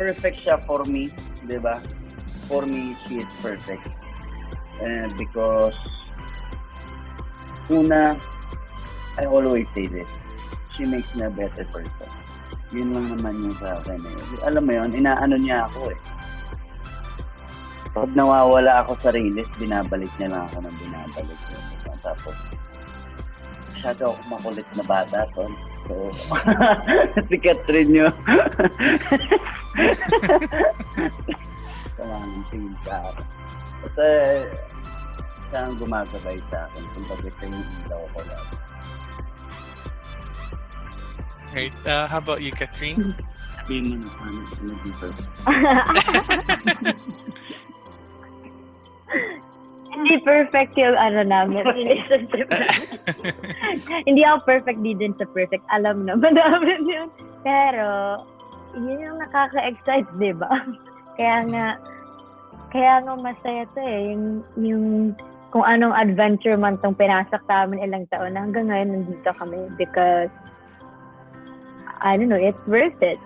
perfect siya for me, di ba? For me, she is perfect. Because, una, I always say this, she makes me a better person. Yun lang naman yung sa akin eh. Alam mo yun, inaano niya ako eh. Pag nawawala ako sa rilis, binabalik niya lang ako ng binabalik. Tapos, masyado ako makulit na bata, tol. So, si Catherine nyo. Kamang tingin sa akin. Kasi, siya ang gumagabay sa akin. Kung bakit siya yung ilaw ko lang. Right. How about you, Catherine? Sabihin mo na paano naging perfect. Hindi perfect yung namin, relationship namin. Hindi ako perfect din sa perfect. Alam naman namin yun. Pero, yun yung nakaka-excite, di ba? Kaya nga masaya to eh. Yung kung anong adventure man tong pinasok namin ilang taon, hanggang ngayon nandito kami because, I don't know, it's worth it.